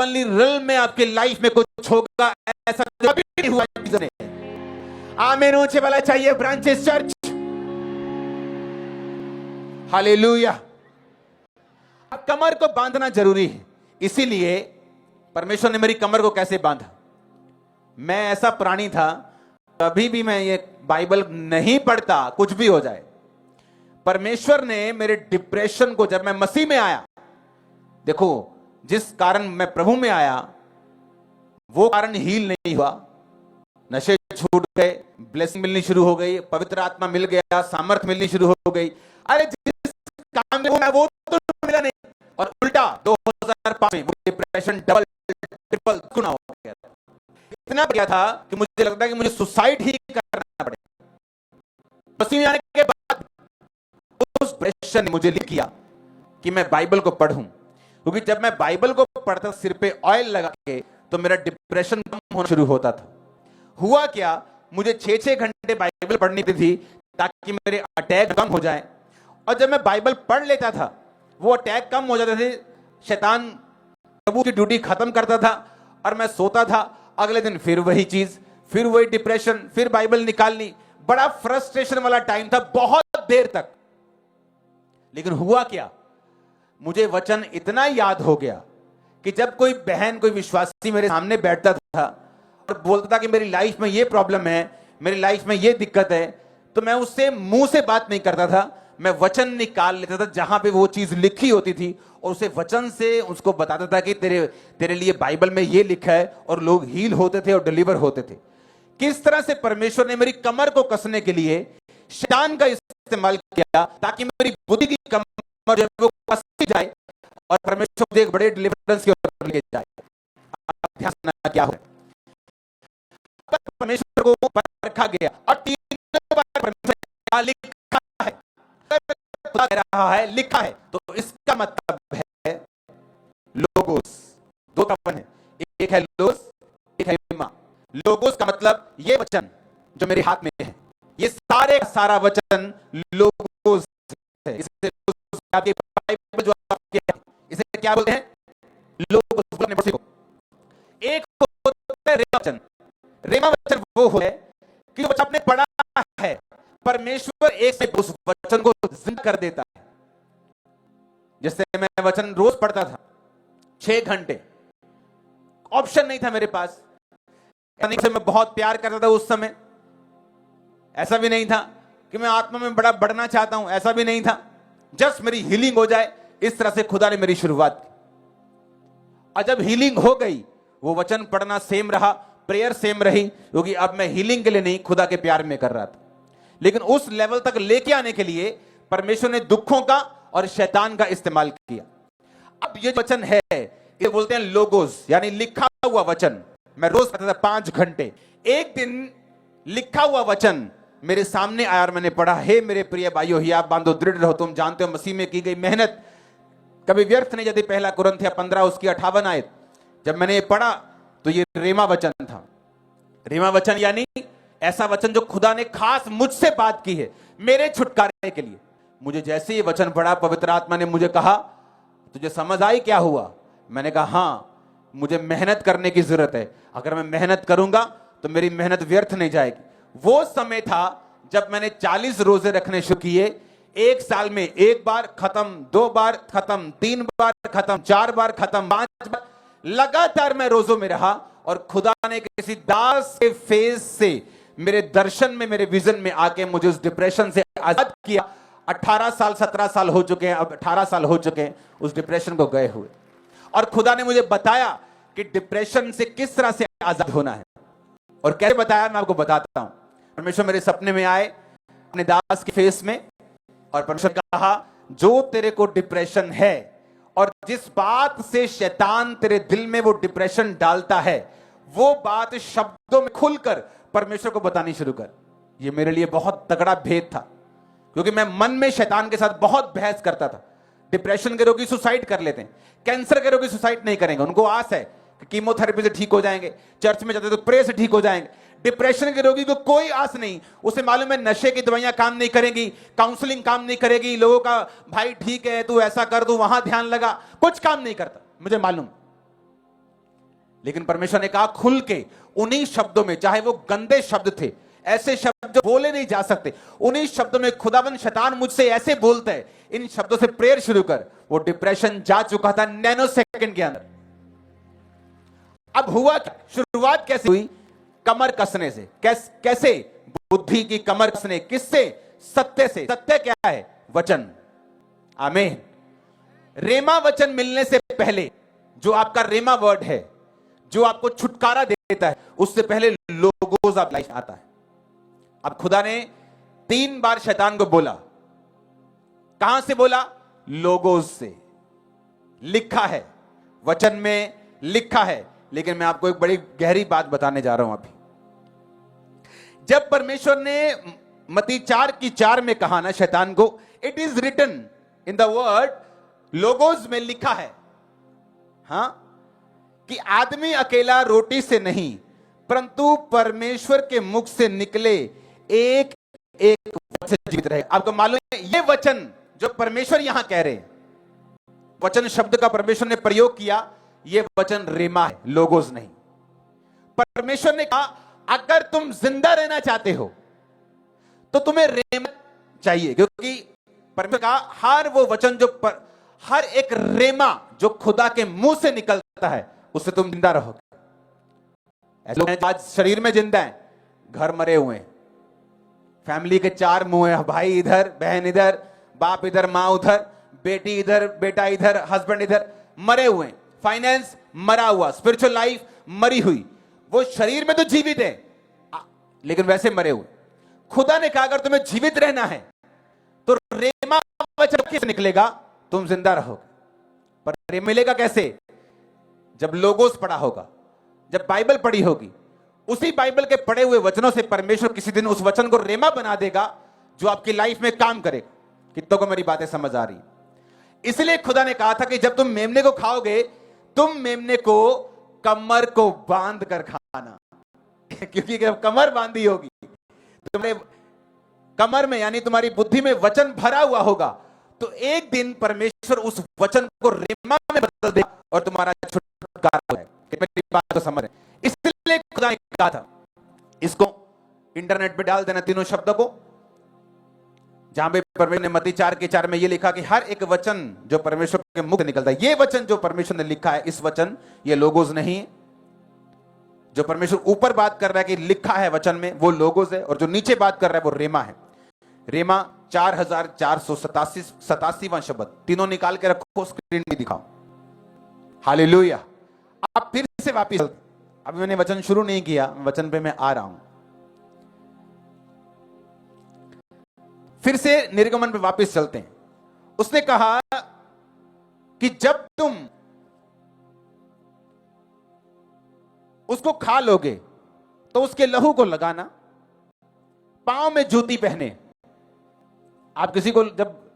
Heavenly realm में आपके life में कुछ होगा, ऐसा कभी नहीं हुआ जीसस ने। आमीन ऊंचे वाला चाहिए ब्रांचेस चर्च। हालेलुया। अब कमर को बांधना जरूरी है, इसीलिए परमेश्वर ने मेरी कमर को कैसे बांधा। मैं ऐसा प्राणी था, कभी भी मैं ये बाइबल नहीं पढ़ता, कुछ भी हो जाए। परमेश्वर ने मेरे डिप्रेशन को, जब मैं मसीह में आया, देखो जिस कारण मैं प्रभु में आया वो कारण हील नहीं हुआ। नशे छूट गए, ब्लेसिंग मिलनी शुरू हो गई, पवित्र आत्मा मिल गया, सामर्थ मिलनी शुरू हो गई। अरे जिस काम में वो तो मिला नहीं, और उल्टा 2005 में डिप्रेशन डबल ट्रिपल गुना हो गया। इतना गया था कि मुझे लगता है कि मुझे सुसाइड ही करना पड़ेगा। मसीह में आने के बाद उस डिप्रेशन ने मुझे किया कि मैं बाइबल को पढ़ूं, क्योंकि जब मैं बाइबल को पढ़ता सिर पे ऑयल लगा के, तो मेरा डिप्रेशन कम होना शुरू होता था। हुआ क्या, मुझे 6-6 घंटे बाइबल पढ़नी थी ताकि मेरे अटैक कम हो जाए। और जब मैं बाइबल पढ़ लेता था, वो अटैक कम हो जाते थे, शैतान प्रभु की ड्यूटी खत्म करता था और मैं सोता था। अगले दिन फिर वही चीज, फिर वही डिप्रेशन, फिर बाइबल निकालनी। बड़ा फ्रस्ट्रेशन वाला टाइम था बहुत देर तक। लेकिन हुआ क्या, मुझे वचन इतना याद हो गया कि जब कोई बहन, कोई विश्वासी मेरे सामने बैठता था और बोलता था कि मेरी लाइफ में ये प्रॉब्लम है, मेरी लाइफ में ये दिक्कत है, तो मैं उससे मुंह से बात नहीं करता था, मैं वचन निकाल लेता था जहां पे वो चीज लिखी होती थी, और उसे वचन से उसको बताता था कि तेरे लिए बाइबल में ये लिखा है, और लोग हील होते थे और डिलीवर होते थे। किस तरह से परमेश्वर ने मेरी कमर को कसने के लिए शैतान का इस्तेमाल किया, ताकि मेरी बुद्धि की कमर जो वो कस जाए और परमेश्वर मुझे एक बड़े डिलीवरेंस की ओर ले जाए। ध्यान देना क्या हो, परमेश्वर को परखा गया और 3 बार परमेश्वर क्या लिखा है, कह रहा है लिखा है, तो इसका मतलब है लोगोस। 2 तत्व है, एक है लोगोस, एक है रिमा। लोगोस का मतलब ये वचन जो मेरे हाथ में है, ये सारा वचन लोगोस है। इसे आपके बाइबल जो आपके है, इसे क्या बोलते हैं, लोगोस बोलने पर सीखो। एक होता है रेमा वचन। रेमा वचन वो है कि जो बच्चा आपने पढ़ा है, परमेश्वर एक से उस वचन को जिंदा कर देता है। जैसे मैं वचन रोज पढ़ता था 6 घंटे, ऑप्शन नहीं था मेरे पास। मैं बहुत प्यार करता था उस समय, ऐसा भी नहीं था कि मैं आत्मा में बड़ा बढ़ना चाहता हूं, ऐसा भी नहीं था। जस्ट मेरी हीलिंग हो जाए, इस तरह से खुदा ने मेरी शुरुआत की। और जब हीलिंग हो गई, वो वचन पढ़ना सेम रहा, प्रेयर सेम रही, क्योंकि अब मैं हीलिंग के लिए नहीं, खुदा के प्यार में कर रहा था। लेकिन उस लेवल तक लेके आने के लिए परमेश्वर ने दुखों का और शैतान का इस्तेमाल किया। अब ये वचन है, ये बोलते हैं लोगोस, यानी लिखा हुआ वचन। मैं रोज पढ़ता था 5 घंटे। एक दिन लिखा हुआ वचन मेरे सामने आया और मैंने पढ़ा, हे मेरे प्रिय भाइयों, ही आप बांधो, दृढ़ रहो, तुम जानते हो मसीह में की गई मेहनत कभी व्यर्थ नहीं जाती। 1 कुरिन्थियों 15 उसकी 58 आयत। जब मैंने ये पढ़ा तो ये रेमा वचन था। रेमा वचन यानी ऐसा वचन जो खुदा ने खास मुझसे बात की है मेरे छुटकारे के लिए। मुझे जैसे ये वचन पढ़ा, पवित्र आत्मा ने मुझे कहा, तुझे समझ आई क्या हुआ? मैंने कहा हाँ, मुझे मेहनत करने की जरूरत है। अगर मैं मेहनत करूंगा तो मेरी मेहनत व्यर्थ नहीं जाएगी। वो समय था जब मैंने 40 रोजे रखने शुरू किए। 1 साल में 1 बार खत्म, 2 बार खत्म, 3 बार खत्म, 4 बार खत्म, 5 बार। लगातार मैं रोजों में रहा और खुदा ने किसी दास के फेस से मेरे दर्शन में, मेरे विजन में आके मुझे उस डिप्रेशन से आजाद किया। 18 साल 17 साल हो चुके हैं, अब 18 साल हो चुके हैं उस डिप्रेशन को गए हुए। और खुदा ने मुझे बताया कि डिप्रेशन से किस तरह से आजाद होना है। और कैसे बताया मैं आपको बताता हूं। परमेश्वर मेरे सपने में आए अपने दास के फेस में, और परमेश्वर कहा, जो तेरे को डिप्रेशन है और जिस बात से शैतान तेरे दिल में वो डिप्रेशन डालता है, वो बात शब्दों में खुलकर परमेश्वर को बतानी शुरू कर। ये मेरे लिए बहुत तगड़ा भेद था, क्योंकि मैं मन में शैतान के साथ बहुत बहस करता था। डिप्रेशन के रोगी सुसाइड कर लेते हैं, कैंसर के रोगी सुसाइड नहीं करेंगे, उनको आस है कि कीमोथेरेपी से ठीक हो जाएंगे, चर्च में जाते तो प्रे से ठीक हो जाएंगे। डिप्रेशन के रोगी को कोई आस नहीं, उसे मालूम है नशे की दवाइयां काम नहीं करेंगी, काउंसलिंग काम नहीं करेगी, लोगों का भाई ठीक है तू ऐसा कर, तू वहां ध्यान लगा, कुछ काम नहीं करता, मुझे मालूम। लेकिन परमेश्वर ने कहा खुल के उन्हीं शब्दों में, चाहे वो गंदे शब्द थे, ऐसे शब्द जो बोले नहीं जा सकते, उन्हीं शब्दों में खुदावन शैतान मुझसे ऐसे बोलता है, इन शब्दों से प्रेयर शुरू कर। वो डिप्रेशन जा चुका था नैनो सेकंड के अंदर। अब हुआ क्या? शुरुआत कैसे हुई? कमर कसने से। कैसे? बुद्धि की कमर कसने। किससे? सत्य से। सत्य क्या है? वचन। आमीन। रेमा वचन मिलने से पहले, जो आपका रेमा वर्ड है, जो आपको छुटकारा देता है, उससे पहले लोगोस ऑफ लाइफ आता है। अब खुदा ने 3 बार शैतान को बोला। कहां से बोला? लोगोस से। लिखा है, वचन में लिखा है। लेकिन मैं आपको एक बड़ी गहरी बात बताने जा रहा हूं अभी। जब परमेश्वर ने मत्ती 4:4 में कहा ना शैतान को, it is written in the word, Logos में लिखा है, हां, कि आदमी अकेला रोटी से नहीं परंतु परमेश्वर के मुख से निकले एक एक वचन से जीवित रहे। आपको मालूम है ये वचन जो परमेश्वर यहां कह रहे हैं, वचन शब्द का परमेश्वर ने प्रयोग किया, ये वचन रेमा है, लोगोस नहीं। परमेश्वर ने कहा अगर तुम जिंदा रहना चाहते हो तो तुम्हें रेमा चाहिए, क्योंकि परमेश्वर का हर वो वचन जो हर एक रेमा जो खुदा के मुंह से निकलता है, उससे तुम जिंदा रहोगे। ऐसे लोग आज शरीर में जिंदा हैं, घर मरे हुए हैं, फैमिली के 4 मुंह हैं, भाई इधर, बहन इधर, बाप इधर, मां उधर, बेटी इधर, बेटा इधर, हस्बैंड इधर, मरे हुए हैं। फाइनेंस मरा हुआ, स्पिरिचुअल लाइफ मरी हुई। वो शरीर में तो जीवित है लेकिन वैसे मरे हुए। खुदा ने कहा अगर तुम्हें जीवित रहना है तो रेमा वचन कैसे निकलेगा? तुम जिंदा रहोगे। पर रेमा मिलेगा कैसे? जब लोगोस पढ़ा होगा, जब बाइबल पढ़ी होगी, उसी बाइबल के पढ़े हुए वचनों से परमेश्वर किसी दिन उस वचन को रेमा बना देगा जो आपकी लाइफ में काम करेगा। कितनों को मेरी बातें समझ आ रही? इसलिए खुदा ने कहा था कि जब तुम मेमने को खाओगे, तुम मेमने को कमर को बांध कर खाना क्योंकि जब कमर बांधी होगी, तुम्हारे कमर में यानी तुम्हारी बुद्धि में वचन भरा हुआ होगा, तो एक दिन परमेश्वर उस वचन को रेमा में बदल देगा और तुम्हारा छुटकारा है। मेरी बात तो समझ रहे? इसलिए खुदा ने कहा था इसको इंटरनेट पे डाल देना, तीनों शब्दों को, जहां पे परमेश्वर ने मत्ती 4:4 में ये लिखा कि हर एक वचन जो परमेश्वर के मुख से निकलता है, ये वचन जो परमेश्वर ने लिखा है, इस वचन ये लोगोस नहीं है। जो परमेश्वर ऊपर बात कर रहा है कि लिखा है वचन में, वो लोगोस है, और जो नीचे बात कर रहा है वो रेमा है। रेमा 4487वां शब्द, तीनों निकाल के रखो, स्क्रीन में दिखाओ। हालेलुया। अब फिर से वापिस, अभी मैंने वचन शुरू नहीं किया, वचन पे मैं आ रहा हूं। फिर से निर्गमन पे वापस चलते हैं। उसने कहा कि जब तुम उसको खा लोगे तो उसके लहू को लगाना, पांव में जूती पहने। आप किसी को जब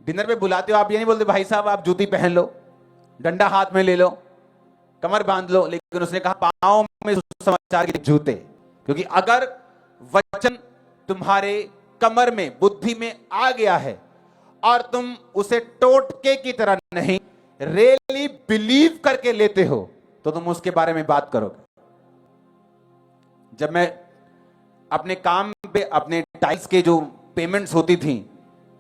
डिनर पे बुलाते हो, आप ये नहीं बोलते भाई साहब आप जूती पहन लो, डंडा हाथ में ले लो, कमर बांध लो, लेकिन उसने कहा पांव में सुसमाचार के जूते, क्योंकि अगर वचन तुम्हारे कमर में, बुद्धि में आ गया है और तुम उसे टोटके की तरह नहीं, रियली बिलीव करके लेते हो, तो तुम उसके बारे में बात करोगे। जब मैं अपने काम पे, अपने टाइल्स के जो पेमेंट्स होती थी,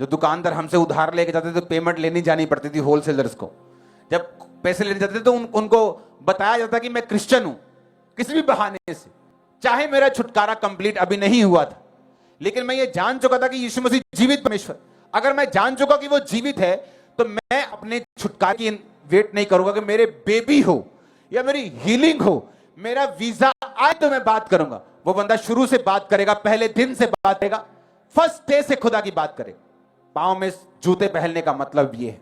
जो दुकानदार हमसे उधार लेके जाते थे, तो पेमेंट लेनी जानी पड़ती थी होलसेलर्स को। जब पैसे लेने जाते थे तो उनको बताया जाता कि मैं क्रिश्चियन हूं, किसी भी बहाने से, चाहे मेरा छुटकारा कंप्लीट अभी नहीं हुआ था, लेकिन मैं ये जान चुका था कि यीशु मसीह जीवित परमेश्वर। अगर मैं जान चुका कि वो जीवित है, तो मैं अपने छुटकारे की वेट नहीं करूंगा कि मेरे बेबी हो या मेरी हीलिंग हो, मेरा वीजा आए तो मैं बात करूंगा। वो बंदा शुरू से बात करेगा, पहले दिन से बात करेगा, फर्स्ट डे से खुदा की बात करेगा। पांव में जूते पहनने का मतलब ये है।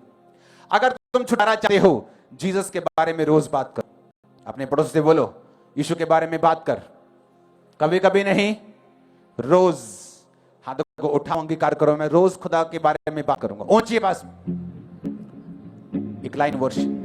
अगर तुम छुटकारा चाहते हो, जीसस के बारे में रोज बात करो। अपने पड़ोस से बोलो यीशु के बारे में बात कर, कभी कभी नहीं, रोज। हाथों को उठाओ, अंगीकार करो, मैं रोज खुदा के बारे में बात करूंगा। ऊंची आवाज में एक लाइन वर्शिप।